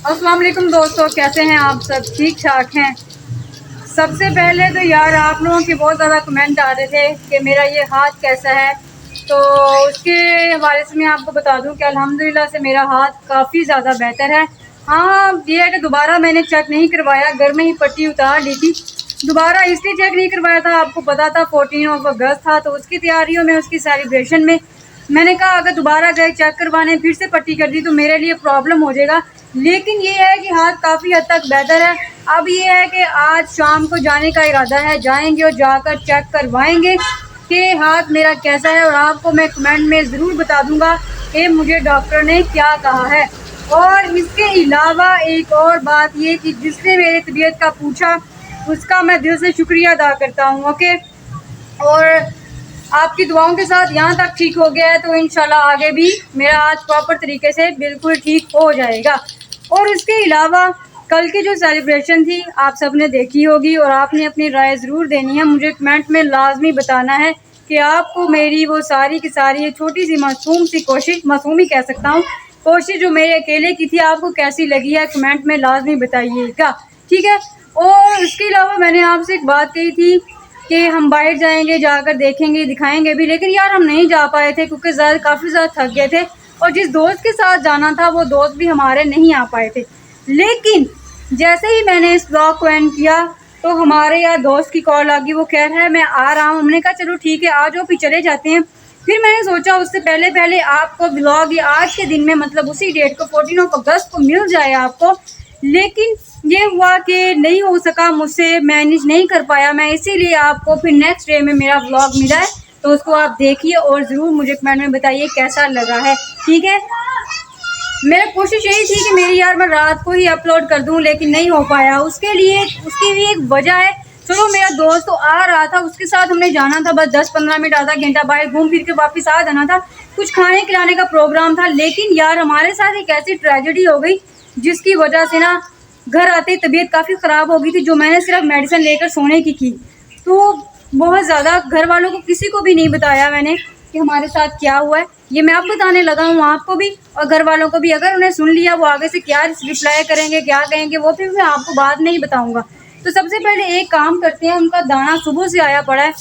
अस्सलाम वालेकुम दोस्तों, कैसे हैं आप सब? ठीक ठाक हैं। सबसे पहले तो यार आप लोगों के बहुत ज़्यादा कमेंट आ रहे थे कि मेरा ये हाथ कैसा है, तो उसके हवाले से मैं आपको बता दूं कि अल्हम्दुलिल्लाह से मेरा हाथ काफ़ी ज़्यादा बेहतर है। हाँ, ये है कि दोबारा मैंने चेक नहीं करवाया, घर में ही पट्टी उतार ली थी। दोबारा इसलिए चेक नहीं करवाया था, आपको पता था 14 अगस्त था, तो उसकी तैयारियों में, उसकी सेलिब्रेशन में मैंने कहा अगर दोबारा गए चेक करवाने फिर से पट्टी कर दी तो मेरे लिए प्रॉब्लम हो जाएगा। लेकिन ये है कि हाथ काफ़ी हद तक बेहतर है। अब ये है कि आज शाम को जाने का इरादा है, जाएंगे और जाकर चेक करवाएंगे कि हाथ मेरा कैसा है, और आपको मैं कमेंट में ज़रूर बता दूंगा कि मुझे डॉक्टर ने क्या कहा है। और इसके अलावा एक और बात ये कि जिसने मेरी तबीयत का पूछा उसका मैं दिल से शुक्रिया अदा करता हूँ। ओके, और आपकी दुआओं के साथ यहाँ तक ठीक हो गया है तो इंशाल्लाह आगे भी मेरा आज प्रॉपर तरीके से बिल्कुल ठीक हो जाएगा। और इसके अलावा कल की जो सेलिब्रेशन थी आप सब ने देखी होगी, और आपने अपनी राय ज़रूर देनी है। मुझे कमेंट में लाजमी बताना है कि आपको मेरी वो सारी की सारी ये छोटी सी मासूम सी कोशिश, मासूम ही कह सकता हूँ, कोशिश जो मेरे अकेले की थी, आपको कैसी लगी है कमेंट में लाजमी बताइएगा, ठीक है। और इसके अलावा मैंने आपसे एक बात कही थी कि हम बाहर जाएंगे, जाकर देखेंगे, दिखाएंगे भी, लेकिन यार हम नहीं जा पाए थे क्योंकि काफ़ी ज़्यादा थक गए थे, और जिस दोस्त के साथ जाना था वो दोस्त भी हमारे नहीं आ पाए थे। लेकिन जैसे ही मैंने इस ब्लॉग को एंड किया तो हमारे यार दोस्त की कॉल आ गई, वो कह रहा है मैं आ रहा हूँ। हमने कहा चलो ठीक है, आ जाओ, फिर चले जाते हैं। फिर मैंने सोचा उससे पहले पहले आपको ब्लॉग ये आज के दिन में, मतलब उसी डेट को 14 अगस्त को मिल जाए आपको, लेकिन ये हुआ कि नहीं हो सका, मुझसे मैनेज नहीं कर पाया मैं, इसीलिए आपको फिर नेक्स्ट डे में मेरा व्लॉग मिला है, तो उसको आप देखिए और ज़रूर मुझे कमेंट में बताइए कैसा लगा है, ठीक है। मेरा कोशिश यही थी कि मेरी यार मैं रात को ही अपलोड कर दूं, लेकिन नहीं हो पाया। उसके लिए उसकी भी एक वजह है। चलो मेरा दोस्त तो आ रहा था, उसके साथ हमने जाना था, बस 10-15 मिनट आधा घंटा बाहर घूम फिर के वापस आ जाना था, कुछ खाने खिलाने का प्रोग्राम था। लेकिन यार हमारे साथ एक ऐसी ट्रेजेडी हो गई जिसकी वजह से ना घर आते ही तबीयत काफ़ी ख़राब हो गई थी, जो मैंने सिर्फ मेडिसिन लेकर सोने की तो बहुत ज़्यादा घर वालों को किसी को भी नहीं बताया मैंने कि हमारे साथ क्या हुआ है। ये मैं अब बताने लगा हूँ आपको भी और घर वालों को भी। अगर उन्हें सुन लिया वो आगे से क्या रिप्लाई करेंगे, क्या कहेंगे, वो भी मैं आपको बाद में ही बताऊँगा। तो सबसे पहले एक काम करते हैं, उनका दाना सुबह से आया पड़ा है,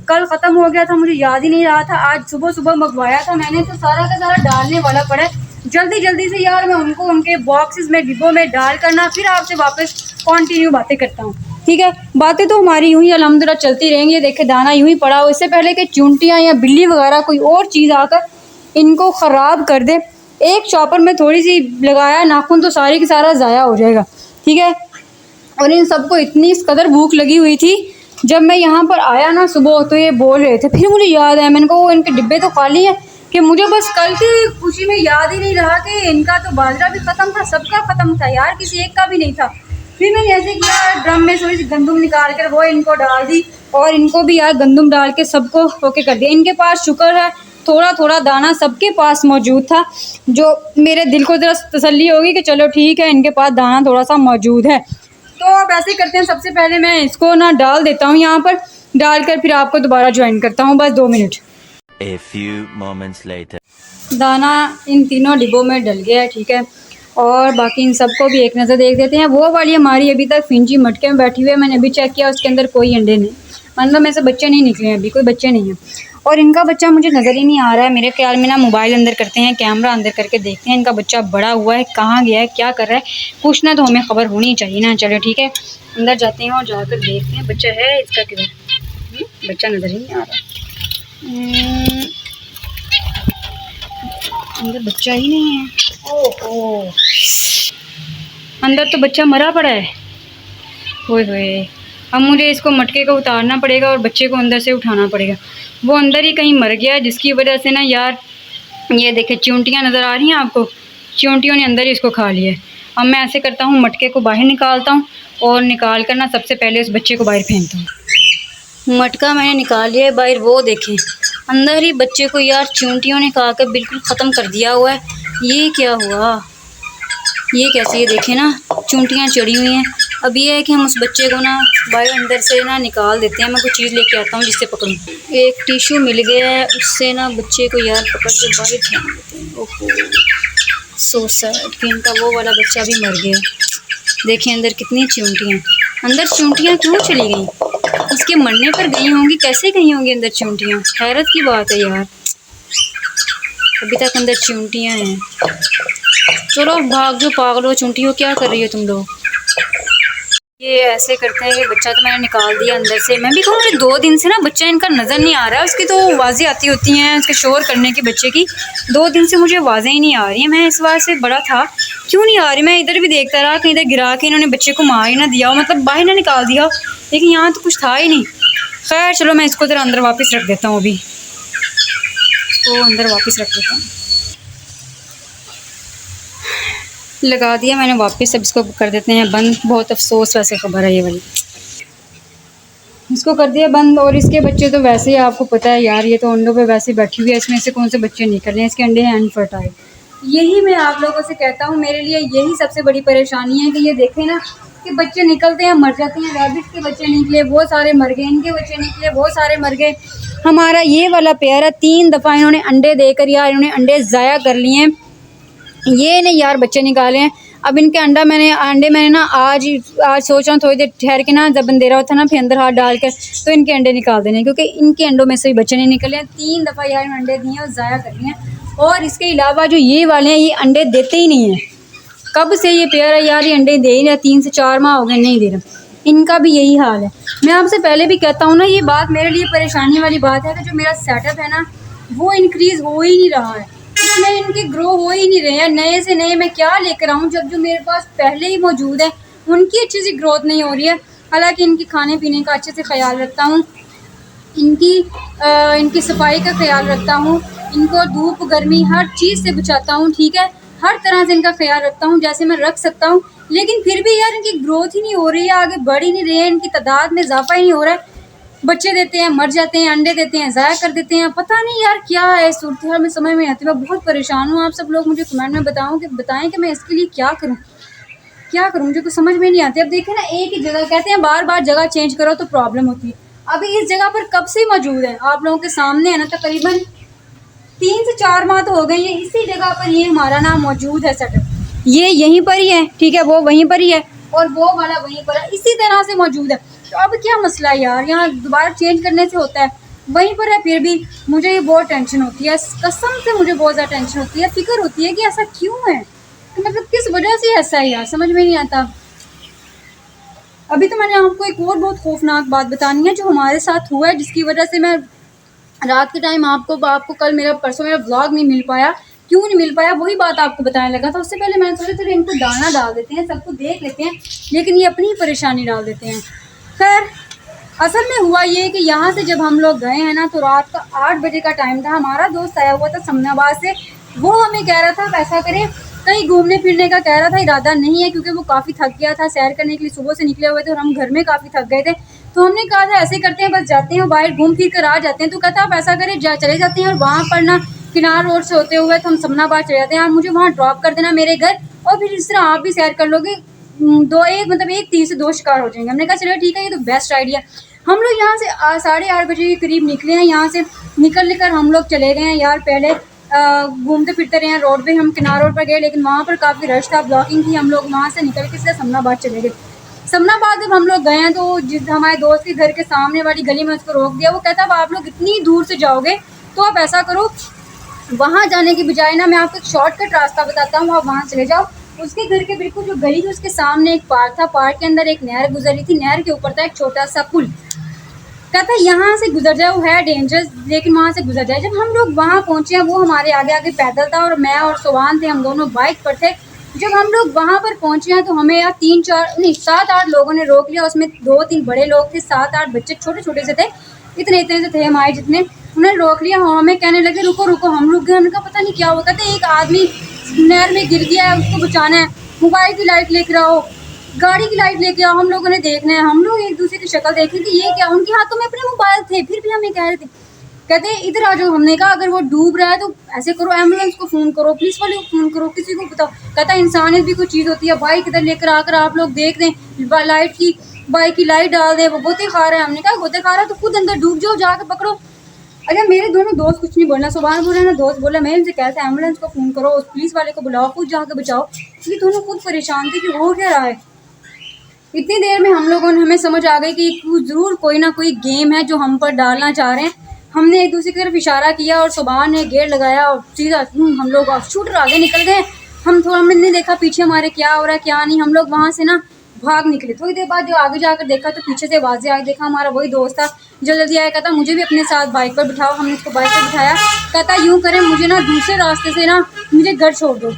कल ख़त्म हो गया था, मुझे याद ही नहीं रहा था, आज सुबह सुबह मंगवाया था मैंने, तो सारा का सारा डालने वाला पड़ा है। जल्दी जल्दी से यार मैं उनको उनके बॉक्सेस में, डिब्बों में डाल करना, फिर आपसे वापस कंटिन्यू बातें करता हूँ, ठीक है। बातें तो हमारी यूं ही अल्हम्दुलिल्लाह चलती रहेंगी। देखे दाना यूं ही पड़ा हो, इससे पहले कि चूंटियाँ या बिल्ली वगैरह कोई और चीज़ आकर इनको ख़राब कर दे। एक चॉपर में थोड़ी सी लगाया नाखून तो सारी की सारा ज़ाया हो जाएगा, ठीक है। और इन सबको इतनी इस कदर भूख लगी हुई थी, जब मैं यहाँ पर आया ना सुबह तो ये बोल रहे थे, फिर मुझे याद आया, मैंने कहा वो इनके डिब्बे तो खाली हैं, कि मुझे बस कल की खुशी में याद ही नहीं रहा कि इनका तो बाजरा भी ख़त्म था, सबका ख़त्म था यार, किसी एक का भी नहीं था। फिर मैंने ऐसे किया, ड्रम में थोड़ी सी गंदुम निकाल कर वो इनको डाल दी, और इनको भी यार गंदुम डाल के सबको ओके कर दिया। इनके पास शुक्र है थोड़ा थोड़ा दाना सबके पास मौजूद था, जो मेरे दिल को ज़रा तसल्ली होगी कि चलो ठीक है इनके पास दाना थोड़ा सा मौजूद है। तो अब ऐसे करते हैं, सबसे पहले मैं इसको ना डाल देता हूँ यहाँ पर, डालकर फिर आपको दोबारा ज्वाइन करता हूँ, बस 2 minute. A few moments later. दाना इन तीनों डिब्बों में डल गया है, ठीक है। और बाकी इन सबको भी एक नज़र देख देते हैं। वो वाली हमारी अभी तक फिंची मटके में बैठी हुई है, मैंने अभी चेक किया उसके अंदर कोई अंडे नहीं, मतलब में से बच्चे नहीं निकले हैं, अभी कोई बच्चे नहीं हैं। और इनका बच्चा मुझे नज़र ही नहीं आ रहा है, मेरे ख्याल में ना मोबाइल अंदर करते हैं, कैमरा अंदर करके देखते हैं इनका बच्चा बड़ा हुआ है, कहाँ गया है, क्या कर रहा है, कुछ ना तो हमें ख़बर होनी चाहिए ना। चलो ठीक है, अंदर जाते हैं और जाकर देखते हैं बच्चा है इसका किधर। बच्चा नज़र ही नहीं आ रहा, अंदर बच्चा ही नहीं है। ओहो, अंदर तो बच्चा मरा पड़ा है। होए होए, अब मुझे इसको मटके को उतारना पड़ेगा और बच्चे को अंदर से उठाना पड़ेगा। वो अंदर ही कहीं मर गया, जिसकी वजह से ना यार ये देखे चूंटियाँ नज़र आ रही हैं आपको, चूंटियों ने अंदर ही इसको खा लिया है। अब मैं ऐसे करता हूँ, मटके को बाहर निकालता हूँ और निकाल कर ना सबसे पहले उस बच्चे को बाहर फेंकता हूँ। मटका मैंने निकाल लिया है बाहर, वो देखें अंदर ही बच्चे को यार चूंटियों ने खा कर बिल्कुल ख़त्म कर दिया हुआ है। ये क्या हुआ, ये कैसे, ये देखें ना चूंटियाँ चढ़ी हुई हैं। अब ये है कि हम उस बच्चे को ना बाहर अंदर से ना निकाल देते हैं। मैं कुछ चीज़ लेके आता हूँ जिससे पकड़ूँ। एक टिश्यू मिल गया है, उससे ना बच्चे को यार पकड़ के बाहर फेंक देते हैं। ओहो, सो सैड कि इनका वो वाला बच्चा भी मर गया। देखिए अंदर कितनी चींटियाँ, अंदर चींटियाँ क्यों चली गई? इसके मरने पर गई होंगी, कैसे गई होंगी अंदर चींटियाँ? हैरत की बात है यार, अभी तक अंदर चींटियाँ हैं। चलो भाग जो पागलो, चींटियों क्या कर रही हो तुम लोग? ये ऐसे करते हैं कि बच्चा तो मैंने निकाल दिया अंदर से। मैं भी कहूँ मुझे 2 दिन से ना बच्चा इनका नज़र नहीं आ रहा है। उसकी तो आवाज़ें आती होती हैं उसके शोर करने की, बच्चे की 2 दिन से मुझे आवाज़ें ही नहीं आ रही हैं। मैं इस बार से बड़ा था, क्यों नहीं आ रही? मैं इधर भी देखता रहा कहीं इधर गिरा के इन्होंने बच्चे को मार ही ना दिया हो, मतलब बाहर ना निकाल दिया हो, लेकिन यहाँ तो कुछ था ही नहीं। खैर चलो मैं इसको ज़रा अंदर वापस रख देता हूँ, अभी इसको अंदर वापस रख देता हूँ। लगा दिया मैंने वापस, अब इसको कर देते हैं बंद। बहुत अफसोस वैसे खबर है ये वाली, इसको कर दिया बंद। और इसके बच्चे तो वैसे ही आपको पता है यार, ये तो अंडों पे वैसे बैठी हुई है, इसमें से कौन से बच्चे निकल रहे हैं? इसके अंडे हैं अनफर्टाइल। यही मैं आप लोगों से कहता हूँ, मेरे लिए यही सबसे बड़ी परेशानी है कि ये देखें ना कि बच्चे निकलते हैं मर जाते हैं। रैबिट के बच्चे निकले बहुत सारे मर गए, इनके बच्चे निकले बहुत सारे मर गए। हमारा ये वाला पेयर है, 3 दफ़ा इन्होंने अंडे देकर यार इन्होंने अंडे ज़ाया कर लिए हैं। ये ने यार बच्चे निकाले हैं। अब इनके अंडे मैंने ना आज सोच रहा हूँ थोड़ी देर ठहर के ना, जब अंधेरा होता है ना, फिर अंदर हाथ डाल कर तो इनके अंडे निकाल देने, क्योंकि इनके अंडों में से भी बच्चे नहीं निकले हैं। 3 दफ़ा यार अंडे दिए और ज़ाया कर लिए हैं। और इसके अलावा जो ये वाले हैं, ये अंडे देते ही नहीं हैं। कब से ये पेयर है यार, ये अंडे दे ही रहा, 3 से 4 माह हो गए नहीं दे रहा। इनका भी यही हाल है। मैं आपसे पहले भी कहता हूँ ना, ये बात मेरे लिए परेशानी वाली बात है कि जो मेरा सेटअप है ना, वो इंक्रीज़ हो ही नहीं रहा है, इसमें इनके ग्रो हो ही नहीं रहे हैं। नए से नए मैं क्या लेकर आऊँ जब जो मेरे पास पहले ही मौजूद है उनकी अच्छी सी ग्रोथ नहीं हो रही है। हालांकि इनकी खाने पीने का अच्छे से ख्याल रखता हूँ, इनकी सफाई का ख्याल रखता हूँ, इनको धूप गर्मी हर चीज़ से बचाता हूँ, ठीक है, हर तरह से इनका ख्याल रखता हूँ जैसे मैं रख सकता हूँ। लेकिन फिर भी यार इनकी ग्रोथ ही नहीं हो रही है, आगे बढ़ ही नहीं रही है, इनकी तादाद में इजाफा ही नहीं हो रहा है। बच्चे देते हैं मर जाते हैं, अंडे देते हैं ज़ाया कर देते हैं। पता नहीं यार क्या है सूरत हाल में समझ में आती है। मैं बहुत परेशान हूँ। आप सब लोग मुझे कमेंट में बताएं कि मैं इसके लिए क्या करूँ, मुझे कुछ समझ में नहीं आती। अब देखें ना, एक ही जगह कहते हैं बार बार जगह चेंज करो तो प्रॉब्लम होती है। अभी इस जगह पर कब से मौजूद है, आप लोगों के सामने है ना, तकरीबन 3 से 4 माह तो हो गए। ये इसी जगह पर ये हमारा ना मौजूद है सेटअप, ये यहीं पर ही है, ठीक है, वो वहीं पर ही है और वो वाला वहीं पर है, इसी तरह से मौजूद है। तो अब क्या मसला है यार, यहाँ दोबारा चेंज करने से होता है, वहीं पर है। फिर भी मुझे ये बहुत टेंशन होती है, कसम से मुझे बहुत ज़्यादा टेंशन होती है, फिक्र होती है कि ऐसा क्यों है, कि मतलब किस वजह से ऐसा है यार, समझ में नहीं आता। अभी तो मैंने आपको एक और बहुत खौफनाक बात बतानी है जो हमारे साथ हुआ है, जिसकी वजह से मैं रात के टाइम आपको कल परसों मेरा व्लॉग नहीं मिल पाया। क्यों नहीं मिल पाया, वही बात आपको बताने लगा था। उससे पहले मैंने सोचा था इनको दाना डाल देते हैं, सबको देख लेते हैं, लेकिन ये अपनी ही परेशानी डाल देते हैं। खैर असल में हुआ ये कि यहाँ से जब हम लोग गए हैं ना, तो रात का 8 बजे का टाइम था। हमारा दोस्त आया हुआ था समनाबाद से, वो हमें कह रहा था पैसा करें, कहीं घूमने फिरने का कह रहा था। इरादा नहीं है क्योंकि वो काफ़ी थक गया था, सैर करने के लिए सुबह से निकले हुए थे और हम घर में काफ़ी थक गए थे। तो हमने कहा था ऐसे करते हैं, बस जाते हैं बाहर घूम फिर कर आ जाते हैं। तो कहता आप ऐसा करें चले जाते हैं, और वहाँ पर ना किनार रोड से होते हुए तो हम समनाबाद चले जाते हैं, आप मुझे वहाँ ड्रॉप कर देना मेरे घर, और फिर इस तरह आप भी सैर कर लोगे, एक तीर से 2 शिकार हो जाएंगे। हमने कहा चलो ठीक है, ये तो बेस्ट आइडिया। हम लोग यहाँ से 8:30 बजे के करीब निकले हैं। यहाँ से निकल कर हम लोग चले गए हैं यार, पहले घूमते फिरते रहे हैं रोड पे। हम किनार रोड पर गए, लेकिन वहाँ पर काफ़ी रश था, ब्लॉकिंग थी। हम लोग वहाँ से निकल के सीधा समनाबाद चले गए। समनाबाद जब हम लोग गए हैं तो जिस हमारे दोस्त के घर के सामने वाली गली में उसको रोक दिया। वो कहता अब आप लोग इतनी दूर से जाओगे तो आप ऐसा करो, वहाँ जाने की बजाय ना मैं आपको एक शॉर्टकट रास्ता बताता हूँ, आप वहाँ चले जाओ। उसके घर के बिल्कुल जो गली थी उसके सामने एक पार्क था, पार्क के अंदर एक नहर गुजर रही थी, नहर के ऊपर था एक छोटा सा पुल। कहता यहाँ से गुजर जाए, वो है डेंजरस लेकिन वहाँ से गुजर जाए। जब हम लोग वहाँ पहुँचे हैं, वो हमारे आगे आगे पैदल था और मैं और सुभान थे, हम दोनों बाइक पर थे। जब हम लोग वहाँ पर पहुँचे हैं तो हमें यार 7-8 लोगों ने रोक लिया। उसमें 2-3 बड़े लोग थे, 7-8 बच्चे छोटे छोटे से थे, इतने से थे हमारे जितने। उन्हें रोक लिया, हमें कहने लगे रुको रुको। हम रुक गए, हमने कहा पता नहीं क्या हुआ। कहते एक आदमी नहर में गिर गया है, उसको बचाना है, मोबाइल की लाइट लेकर आओ, गाड़ी की लाइट लेके आओ, हम लोगों ने देखना है। हम लोग एक दूसरे की शक्ल देखी थी, ये क्या, उनके हाथों में अपने मोबाइल थे, फिर भी हमें कह रहे थे। कहते इधर आ जाओ। हमने कहा अगर वो डूब रहा है तो ऐसे करो, एम्बुलेंस को फ़ोन करो, पुलिस वाले को फ़ोन करो, किसी को बताओ। कहता इंसानियत भी कोई चीज़ होती है, बाइक इधर लेकर आकर आप लोग देख दें, लाइट की बाइक की लाइट डाल दें, वो गोते खा रहे हैं। हमने कहा गोते खा रहा है तो खुद अंदर डूब जाओ, जाकर पकड़ो। अच्छा मेरे दोनों दोस्त कुछ नहीं बोलना, सुबह बोला ना दोस्त बोला, मैं इनसे कहता एम्बुलेंस को फ़ोन करो, उस पुलिस वाले को बुलाओ, खुद जाके बचाओ। ये दोनों खुद परेशान थे कि हो क्या रहा है। इतनी देर में हम लोगों ने हमें समझ आ गई कि ज़रूर कोई ना कोई गेम है जो हम पर डालना चाह रहे हैं। हमने एक दूसरे की तरफ इशारा किया और सुबह ने गेट लगाया और सीधा हम लोग शूटर आगे निकल गए। हमने नहीं देखा पीछे हमारे क्या हो रहा है क्या नहीं, हम लोग वहाँ से ना भाग निकले। थोड़ी देर बाद जो आगे जाकर देखा तो पीछे से आवाज़ें आई, देखा हमारा वही दोस्त था जो जल्दी आया, कहता मुझे भी अपने साथ बाइक पर बिठाओ। हमने उसको बाइक पर बिठाया, कहता यूँ करें मुझे ना दूसरे रास्ते से ना मुझे घर छोड़ दो।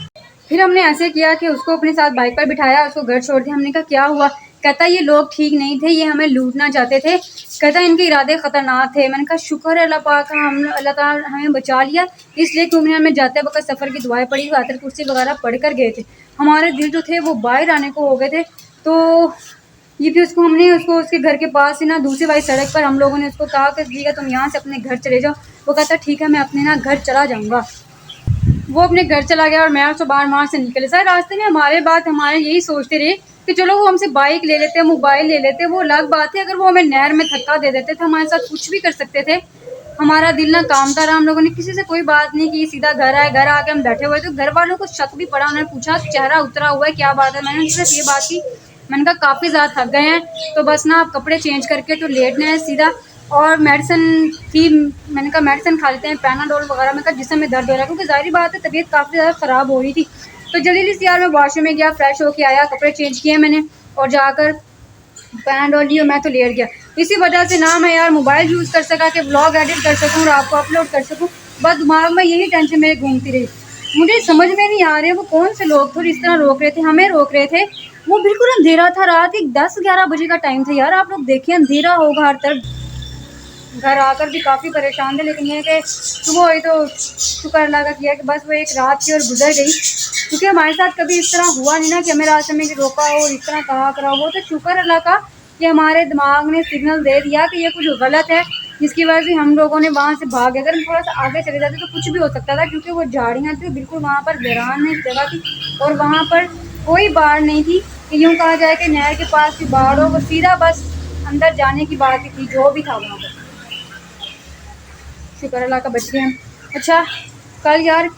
फिर हमने ऐसे किया कि उसको अपने साथ बाइक पर बिठाया, उसको घर छोड़ दिया। हमने कहा क्या हुआ, कहता ये लोग ठीक नहीं थे, ये हमें लूटना चाहते थे, कहता इनके इरादे ख़तरनाक थे। मैंने कहा शुक्र है अल्लाह पाक अल्लाह ताला हमें बचा लिया, इसलिए क्योंकि हमें जाते वक्त सफ़र की दुआएं पड़ी, आयत कुर्सी वगैरह पढ़ कर गए थे। हमारे दिल जो थे वो बाहर आने को हो गए थे। तो ये फिर हमने उसको उसके घर के पास ही ना दूसरी वाली सड़क पर हम लोगों ने उसको कहा कि ठीक है तुम यहाँ से अपने घर चले जाओ। वो कहता ठीक है मैं अपने ना घर चला जाऊँगा। वो अपने घर चला गया और मैं उसको बाहर वहाँ से निकले। सारे रास्ते में हमारे यही सोचते रहे कि चलो वो हमसे बाइक ले लेते, मोबाइल ले लेते, वो अलग बात है। अगर वो हमें नहर में धक्का दे देते थे हमारे साथ कुछ भी कर सकते थे। हमारा दिल ना कामता रहा, हम लोगों ने किसी से कोई बात नहीं की, सीधा घर आए। घर आके हम बैठे हुए तो घर वालों को शक भी पड़ा, उन्होंने पूछा चेहरा उतरा हुआ है क्या बात है। मैंने सिर्फ ये बात की, मैंने कहा काफ़ी ज़्यादा थक गए हैं तो बस ना आप कपड़े चेंज करके तो लेटना है सीधा, और मेडिसिन थी, मैंने कहा मेडिसिन खा लेते हैं पैनाडोल वगैरह। मैं कहा जिससे में दर्द हो रहा है, क्योंकि जाहिर बात है तबीयत काफ़ी ज़्यादा ख़राब हो रही थी। तो जल्दी से यार मैं वॉशरूम में गया, फ्रेश होके आया, कपड़े चेंज किए मैंने और जाकर पैनाडोल लिया, मैं तो लेट गया। इसी वजह से ना मैं यार मोबाइल यूज़ कर सका कि व्लॉग एडिट कर सकूँ और आपको अपलोड कर सकूँ। बस दिमाग में यही टेंशन मेरे घूमती रही। मुझे समझ में नहीं आ रहे वो कौन से लोग थे इस तरह रोक रहे थे, हमें रोक रहे थे। वो बिल्कुल अंधेरा था, रात एक 10-11 बजे का टाइम था यार। आप लोग देखिए अंधेरा होगा हर तरफ। घर आकर भी काफ़ी परेशान थे, लेकिन ये कि सुबह हुई तो शुक्र अल्लाह का किया कि बस वो एक रात थी और गुजर गई। क्योंकि हमारे साथ कभी इस तरह हुआ नहीं ना कि हमें रास्ते में रोका हो और इस तरह कहा करा हो। तो शुक्र अल्लाह का कि हमारे दिमाग ने सिग्नल दे दिया कि ये कुछ गलत है, जिसकी वजह से हम लोगों ने वहाँ से भाग। अगर हम थोड़ा सा आगे चले जाते तो कुछ भी हो सकता था, क्योंकि वो झाड़ियाँ थी बिल्कुल वहाँ पर वीरान जगह थी और वहाँ पर कोई बाढ़ नहीं थी कि यूँ कहा जाए कि नहर के पास की बाढ़ हो। वो सीधा बस अंदर जाने की बात ही थी जो भी था वहाँ पर। शुक्र अल्लाह का बच गए हम। अच्छा कल यार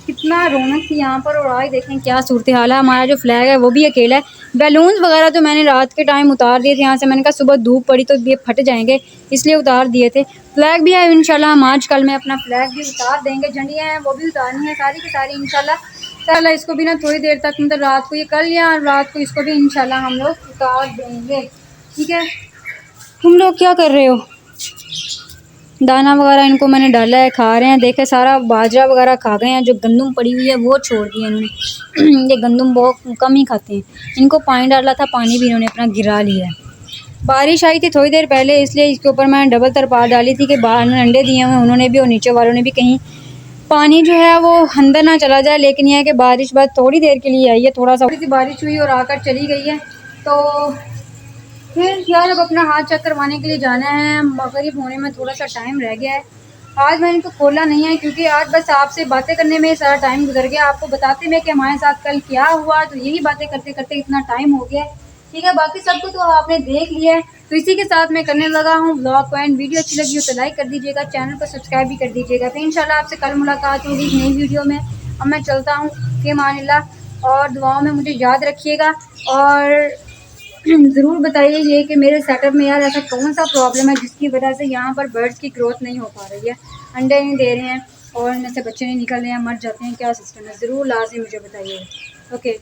कितना रौनक थी यहाँ पर, और आज देखें क्या सूरत हाल है। हमारा जो फ्लैग है वो भी अकेला है। बैलून्स वगैरह तो मैंने रात के टाइम उतार दिए थे यहाँ से, मैंने कहा सुबह धूप पड़ी तो ये फट जाएंगे इसलिए उतार दिए थे। फ्लैग भी है इंशाल्लाह, हम आज कल में अपना फ्लैग भी उतार देंगे। झंडियाँ हैं वो भी उतारनी है सारी की सारी इंशाल्लाह। इसको भी ना थोड़ी देर तक मतलब रात को, ये कल या रात को इसको भी इंशाल्लाह हम लोग उतार देंगे। ठीक है, तुम लोग क्या कर रहे हो? दाना वगैरह इनको मैंने डाला है, खा रहे हैं। देखे सारा बाजरा वगैरह खा गए हैं, जो गंदम पड़ी हुई है वो छोड़ दी है इन्होंने। ये गंदम बहुत कम ही खाते हैं। इनको पानी डाला था, पानी भी इन्होंने अपना गिरा लिया है। बारिश आई थी थोड़ी देर पहले, इसलिए इसके ऊपर मैंने डबल तरपाल डाली थी कि बाहर अंडे दिए हुए उन्होंने भी और नीचे वालों ने भी, कहीं पानी जो है वो अंदर ना चला जाए। लेकिन यह है कि बारिश बस थोड़ी देर के लिए आई है, थोड़ा सा बारिश हुई और आकर चली गई है। तो फिर यार अब अपना हाथ चेक करवाने के लिए जाना है। मगरिब होने में थोड़ा सा टाइम रह गया है। आज मैंने इनको खोला नहीं है क्योंकि आज बस आपसे बातें करने में सारा टाइम गुजर गया, आपको बताते में कि हमारे साथ कल क्या हुआ। तो यही बातें करते करते इतना टाइम हो गया। ठीक है, बाकी सबको तो आपने देख लिया है। तो इसी के साथ मैं करने लगा हूँ ब्लॉग को एंड। वीडियो अच्छी लगी हो तो लाइक कर दीजिएगा, चैनल को सब्सक्राइब भी कर दीजिएगा। तो इंशाल्लाह आपसे कल मुलाकात होगी नई वीडियो में। अब मैं चलता हूँ, फी मानिल्लाह, और दुआओं में मुझे याद रखिएगा। और ज़रूर बताइए ये कि मेरे सेटअप में यार ऐसा कौन सा प्रॉब्लम है जिसकी वजह से यहाँ पर बर्ड्स की ग्रोथ नहीं हो पा रही है, अंडे नहीं दे रहे हैं और इनमें से बच्चे नहीं निकल रहे हैं, मर जाते हैं, क्या सिस्टम है। ज़रूर लाज़िम मुझे बताइए। ओके।